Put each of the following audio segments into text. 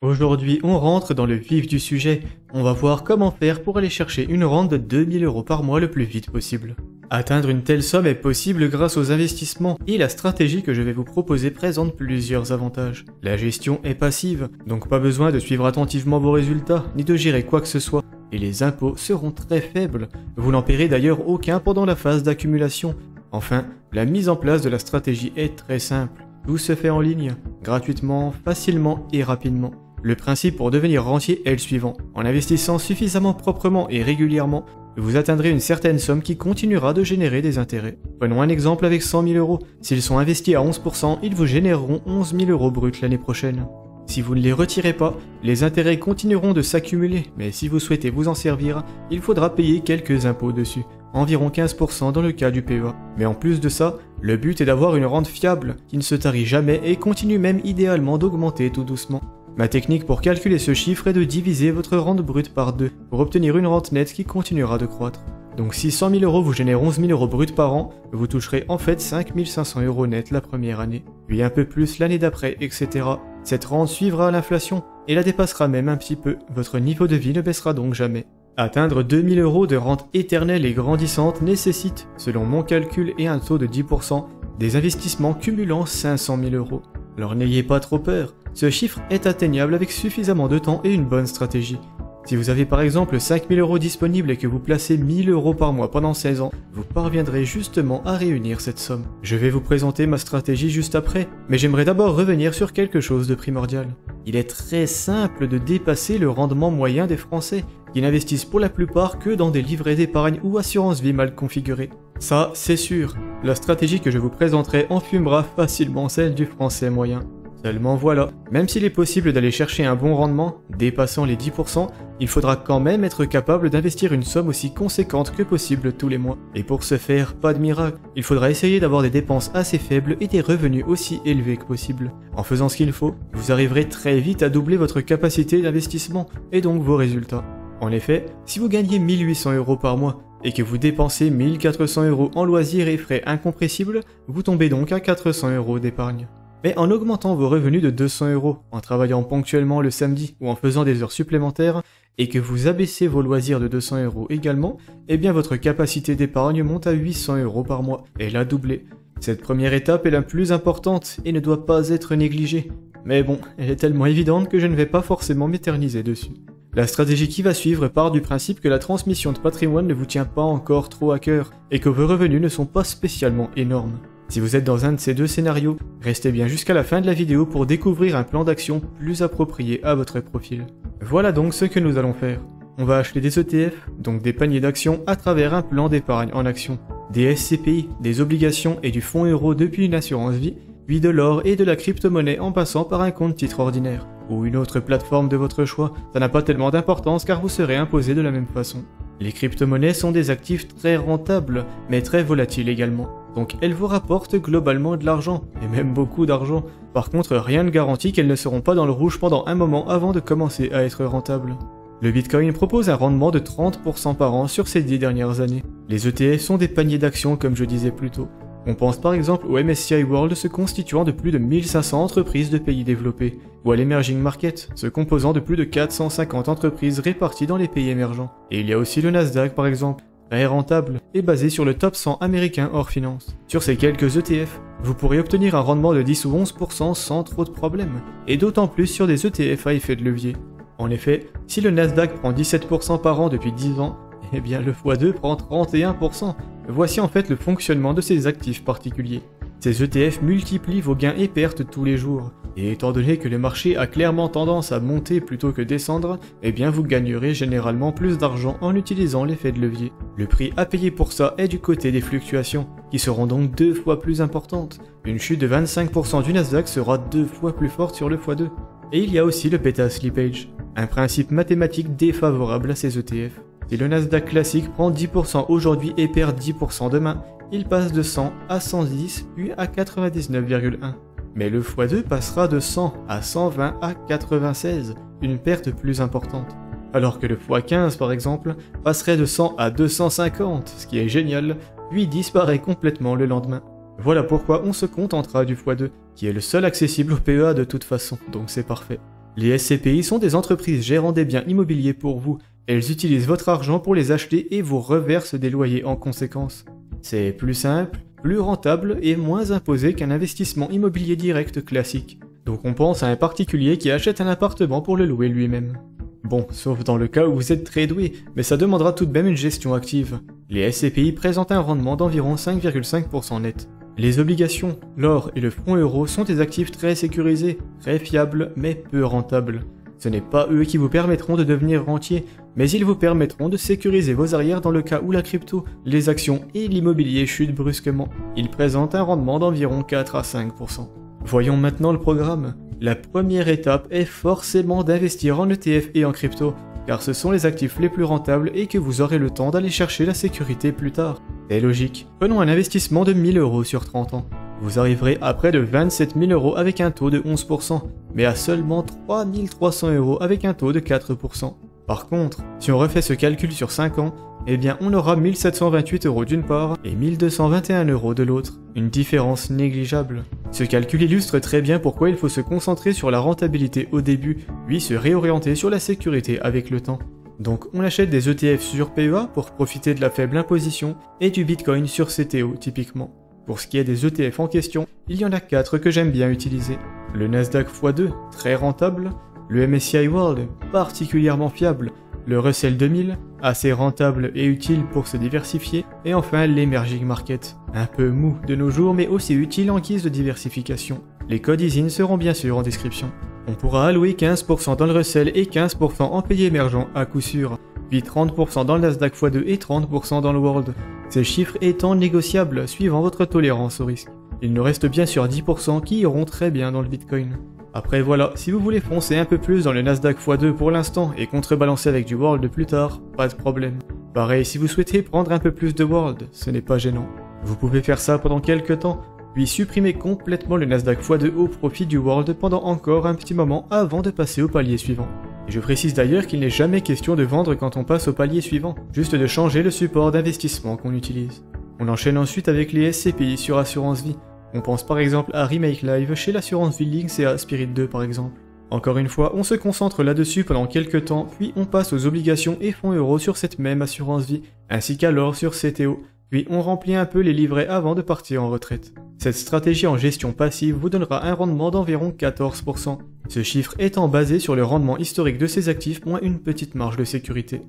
Aujourd'hui, on rentre dans le vif du sujet. On va voir comment faire pour aller chercher une rente de 2000 € par mois le plus vite possible. Atteindre une telle somme est possible grâce aux investissements et la stratégie que je vais vous proposer présente plusieurs avantages. La gestion est passive, donc pas besoin de suivre attentivement vos résultats ni de gérer quoi que ce soit. Et les impôts seront très faibles. Vous n'en paierez d'ailleurs aucun pendant la phase d'accumulation. Enfin, la mise en place de la stratégie est très simple. Tout se fait en ligne, gratuitement, facilement et rapidement. Le principe pour devenir rentier est le suivant. En investissant suffisamment proprement et régulièrement, vous atteindrez une certaine somme qui continuera de générer des intérêts. Prenons un exemple avec 100 000 €. S'ils sont investis à 11%, ils vous généreront 11 000 € bruts l'année prochaine. Si vous ne les retirez pas, les intérêts continueront de s'accumuler, mais si vous souhaitez vous en servir, il faudra payer quelques impôts dessus, environ 15% dans le cas du PEA. Mais en plus de ça, le but est d'avoir une rente fiable, qui ne se tarit jamais et continue même idéalement d'augmenter tout doucement. Ma technique pour calculer ce chiffre est de diviser votre rente brute par 2, pour obtenir une rente nette qui continuera de croître. Donc si 100 000 € vous génèrent 11 000 € bruts par an, vous toucherez en fait 5 500 € net la première année, puis un peu plus l'année d'après, etc. Cette rente suivra l'inflation, et la dépassera même un petit peu, votre niveau de vie ne baissera donc jamais. Atteindre 2000 € de rente éternelle et grandissante nécessite, selon mon calcul et un taux de 10%, des investissements cumulant 500 000 €. Alors n'ayez pas trop peur, ce chiffre est atteignable avec suffisamment de temps et une bonne stratégie. Si vous avez par exemple 5 000 € disponibles et que vous placez 1 000 € par mois pendant 16 ans, vous parviendrez justement à réunir cette somme. Je vais vous présenter ma stratégie juste après, mais j'aimerais d'abord revenir sur quelque chose de primordial. Il est très simple de dépasser le rendement moyen des Français, qui n'investissent pour la plupart que dans des livrets d'épargne ou assurance vie mal configurés. Ça, c'est sûr, la stratégie que je vous présenterai enfumera facilement celle du Français moyen. Seulement voilà, même s'il est possible d'aller chercher un bon rendement, dépassant les 10%, il faudra quand même être capable d'investir une somme aussi conséquente que possible tous les mois. Et pour ce faire, pas de miracle, il faudra essayer d'avoir des dépenses assez faibles et des revenus aussi élevés que possible. En faisant ce qu'il faut, vous arriverez très vite à doubler votre capacité d'investissement, et donc vos résultats. En effet, si vous gagnez 1 800 € par mois, et que vous dépensez 1 400 € en loisirs et frais incompressibles, vous tombez donc à 400 € d'épargne. Mais en augmentant vos revenus de 200 €, en travaillant ponctuellement le samedi ou en faisant des heures supplémentaires, et que vous abaissez vos loisirs de 200 € également, eh bien votre capacité d'épargne monte à 800 € par mois, et la doublée. Cette première étape est la plus importante et ne doit pas être négligée. Mais bon, elle est tellement évidente que je ne vais pas forcément m'éterniser dessus. La stratégie qui va suivre part du principe que la transmission de patrimoine ne vous tient pas encore trop à cœur, et que vos revenus ne sont pas spécialement énormes. Si vous êtes dans un de ces deux scénarios, restez bien jusqu'à la fin de la vidéo pour découvrir un plan d'action plus approprié à votre profil. Voilà donc ce que nous allons faire. On va acheter des ETF, donc des paniers d'actions à travers un plan d'épargne en actions, des SCPI, des obligations et du fonds euro depuis une assurance vie, puis de l'or et de la crypto-monnaie en passant par un compte titre ordinaire, ou une autre plateforme de votre choix, ça n'a pas tellement d'importance car vous serez imposé de la même façon. Les crypto-monnaies sont des actifs très rentables, mais très volatiles également. Donc elles vous rapportent globalement de l'argent, et même beaucoup d'argent. Par contre, rien ne garantit qu'elles ne seront pas dans le rouge pendant un moment avant de commencer à être rentables. Le Bitcoin propose un rendement de 30% par an sur ces 10 dernières années. Les ETF sont des paniers d'actions comme je disais plus tôt. On pense par exemple au MSCI World se constituant de plus de 1500 entreprises de pays développés, ou à l'Emerging Market, se composant de plus de 450 entreprises réparties dans les pays émergents. Et il y a aussi le Nasdaq par exemple, très rentable et basé sur le top 100 américain hors finance. Sur ces quelques ETF, vous pourrez obtenir un rendement de 10 ou 11% sans trop de problèmes, et d'autant plus sur des ETF à effet de levier. En effet, si le Nasdaq prend 17% par an depuis 10 ans, eh bien le x2 prend 31%. Voici en fait le fonctionnement de ces actifs particuliers. Ces ETF multiplient vos gains et pertes tous les jours, et étant donné que le marché a clairement tendance à monter plutôt que descendre, eh bien vous gagnerez généralement plus d'argent en utilisant l'effet de levier. Le prix à payer pour ça est du côté des fluctuations, qui seront donc 2 fois plus importantes. Une chute de 25% du Nasdaq sera 2 fois plus forte sur le x2. Et il y a aussi le beta slippage, un principe mathématique défavorable à ces ETF. Si le Nasdaq classique prend 10% aujourd'hui et perd 10% demain, il passe de 100 à 110 puis à 99,1. Mais le x2 passera de 100 à 120 à 96, une perte plus importante. Alors que le x15 par exemple passerait de 100 à 250, ce qui est génial, puis disparaît complètement le lendemain. Voilà pourquoi on se contentera du x2, qui est le seul accessible au PEA de toute façon, donc c'est parfait. Les SCPI sont des entreprises gérant des biens immobiliers pour vous. Elles utilisent votre argent pour les acheter et vous reversent des loyers en conséquence. C'est plus simple, plus rentable et moins imposé qu'un investissement immobilier direct classique. Donc on pense à un particulier qui achète un appartement pour le louer lui-même. Bon, sauf dans le cas où vous êtes très doué, mais ça demandera tout de même une gestion active. Les SCPI présentent un rendement d'environ 5,5% net. Les obligations, l'or et le fonds euro sont des actifs très sécurisés, très fiables, mais peu rentables. Ce n'est pas eux qui vous permettront de devenir rentier, mais ils vous permettront de sécuriser vos arrières dans le cas où la crypto, les actions et l'immobilier chutent brusquement. Ils présentent un rendement d'environ 4 à 5%. Voyons maintenant le programme. La première étape est forcément d'investir en ETF et en crypto, car ce sont les actifs les plus rentables et que vous aurez le temps d'aller chercher la sécurité plus tard. C'est logique. Prenons un investissement de 1000 € sur 30 ans. Vous arriverez à près de 27 000 € avec un taux de 11%, mais à seulement 3 300 € avec un taux de 4%. Par contre, si on refait ce calcul sur 5 ans, eh bien on aura 1728 € d'une part et 1221 € de l'autre, une différence négligeable. Ce calcul illustre très bien pourquoi il faut se concentrer sur la rentabilité au début, puis se réorienter sur la sécurité avec le temps. Donc on achète des ETF sur PEA pour profiter de la faible imposition et du Bitcoin sur CTO typiquement. Pour ce qui est des ETF en question, il y en a 4 que j'aime bien utiliser. Le Nasdaq x2, très rentable, le MSCI World, particulièrement fiable, le Russell 2000, assez rentable et utile pour se diversifier, et enfin l'Emerging Market, un peu mou de nos jours mais aussi utile en guise de diversification. Les codes ISIN seront bien sûr en description. On pourra allouer 15% dans le Russell et 15% en pays émergents à coup sûr, puis 30% dans le Nasdaq x2 et 30% dans le World. Ces chiffres étant négociables suivant votre tolérance au risque. Il nous reste bien sûr 10% qui iront très bien dans le Bitcoin. Après voilà, si vous voulez foncer un peu plus dans le Nasdaq x2 pour l'instant et contrebalancer avec du World plus tard, pas de problème. Pareil, si vous souhaitez prendre un peu plus de World, ce n'est pas gênant. Vous pouvez faire ça pendant quelques temps, puis supprimer complètement le Nasdaq x2 au profit du World pendant encore un petit moment avant de passer au palier suivant. Et je précise d'ailleurs qu'il n'est jamais question de vendre quand on passe au palier suivant, juste de changer le support d'investissement qu'on utilise. On enchaîne ensuite avec les SCPI sur Assurance Vie. On pense par exemple à Remake Live chez l'assurance vie Lynx et à Spirit 2 par exemple. Encore une fois, on se concentre là-dessus pendant quelques temps, puis on passe aux obligations et fonds euros sur cette même assurance vie, ainsi qu'à l'or sur CTO, puis on remplit un peu les livrets avant de partir en retraite. Cette stratégie en gestion passive vous donnera un rendement d'environ 14%, ce chiffre étant basé sur le rendement historique de ces actifs moins une petite marge de sécurité.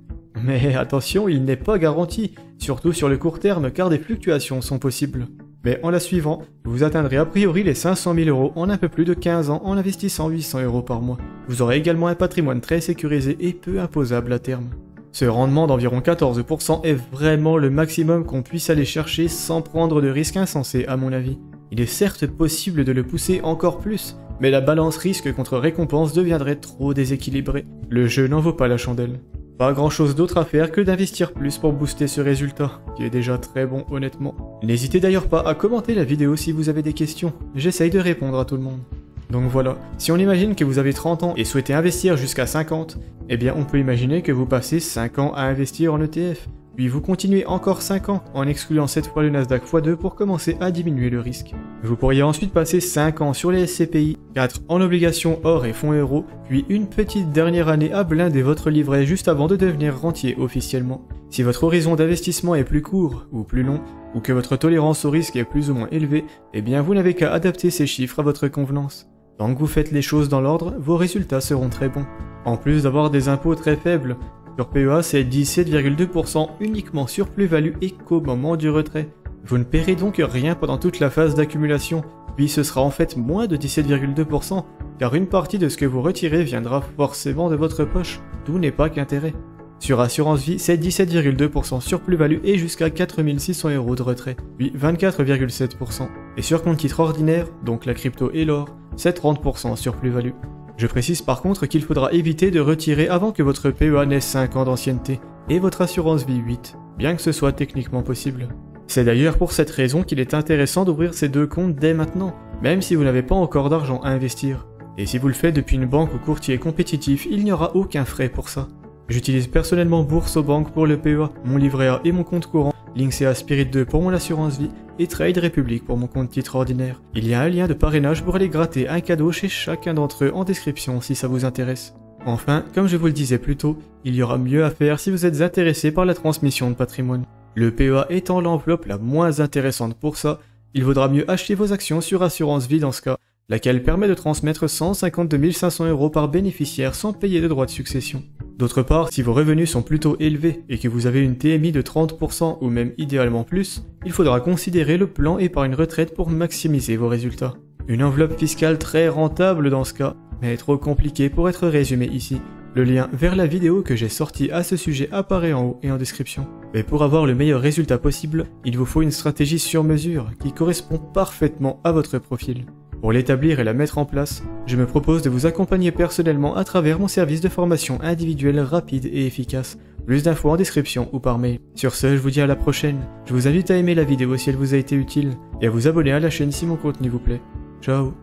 Mais attention, il n'est pas garanti, surtout sur le court terme car des fluctuations sont possibles. Mais en la suivant, vous atteindrez a priori les 500 000 € en un peu plus de 15 ans en investissant 800 € par mois. Vous aurez également un patrimoine très sécurisé et peu imposable à terme. Ce rendement d'environ 14% est vraiment le maximum qu'on puisse aller chercher sans prendre de risques insensés à mon avis. Il est certes possible de le pousser encore plus, mais la balance risque contre récompense deviendrait trop déséquilibrée. Le jeu n'en vaut pas la chandelle. Pas grand chose d'autre à faire que d'investir plus pour booster ce résultat, qui est déjà très bon honnêtement. N'hésitez d'ailleurs pas à commenter la vidéo si vous avez des questions, j'essaye de répondre à tout le monde. Donc voilà, si on imagine que vous avez 30 ans et souhaitez investir jusqu'à 50, eh bien on peut imaginer que vous passez 5 ans à investir en ETF, puis vous continuez encore 5 ans en excluant cette fois le Nasdaq x2 pour commencer à diminuer le risque. Vous pourriez ensuite passer 5 ans sur les SCPI, 4 en obligations or et fonds euros, puis une petite dernière année à blinder votre livret juste avant de devenir rentier officiellement. Si votre horizon d'investissement est plus court ou plus long, ou que votre tolérance au risque est plus ou moins élevée, eh bien vous n'avez qu'à adapter ces chiffres à votre convenance. Tant que vous faites les choses dans l'ordre, vos résultats seront très bons. En plus d'avoir des impôts très faibles, sur PEA c'est 17,2% uniquement sur plus-value et qu'au moment du retrait. Vous ne paierez donc rien pendant toute la phase d'accumulation, puis ce sera en fait moins de 17,2%, car une partie de ce que vous retirez viendra forcément de votre poche, tout n'est pas qu'intérêt. Sur Assurance Vie, c'est 17,2% sur plus-value et jusqu'à 4 600 € de retrait, puis 24,7%. Et sur compte titre ordinaire, donc la crypto et l'or, c'est 30% sur plus-value. Je précise par contre qu'il faudra éviter de retirer avant que votre PEA n'ait 5 ans d'ancienneté, et votre Assurance Vie 8, bien que ce soit techniquement possible. C'est d'ailleurs pour cette raison qu'il est intéressant d'ouvrir ces deux comptes dès maintenant, même si vous n'avez pas encore d'argent à investir. Et si vous le faites depuis une banque ou courtier compétitif, il n'y aura aucun frais pour ça. J'utilise personnellement Bourse aux banques pour le PEA, mon livret A et mon compte courant, Linksea Spirit 2 pour mon assurance vie et Trade Republic pour mon compte titre ordinaire. Il y a un lien de parrainage pour aller gratter un cadeau chez chacun d'entre eux en description si ça vous intéresse. Enfin, comme je vous le disais plus tôt, il y aura mieux à faire si vous êtes intéressé par la transmission de patrimoine. Le PEA étant l'enveloppe la moins intéressante pour ça, il vaudra mieux acheter vos actions sur assurance vie dans ce cas, laquelle permet de transmettre 152 500 € par bénéficiaire sans payer de droits de succession. D'autre part, si vos revenus sont plutôt élevés et que vous avez une TMI de 30% ou même idéalement plus, il faudra considérer le plan épargne retraite pour maximiser vos résultats. Une enveloppe fiscale très rentable dans ce cas, mais trop compliquée pour être résumée ici. Le lien vers la vidéo que j'ai sortie à ce sujet apparaît en haut et en description. Mais pour avoir le meilleur résultat possible, il vous faut une stratégie sur mesure qui correspond parfaitement à votre profil. Pour l'établir et la mettre en place, je me propose de vous accompagner personnellement à travers mon service de formation individuelle rapide et efficace. Plus d'infos en description ou par mail. Sur ce, je vous dis à la prochaine. Je vous invite à aimer la vidéo si elle vous a été utile et à vous abonner à la chaîne si mon contenu vous plaît. Ciao.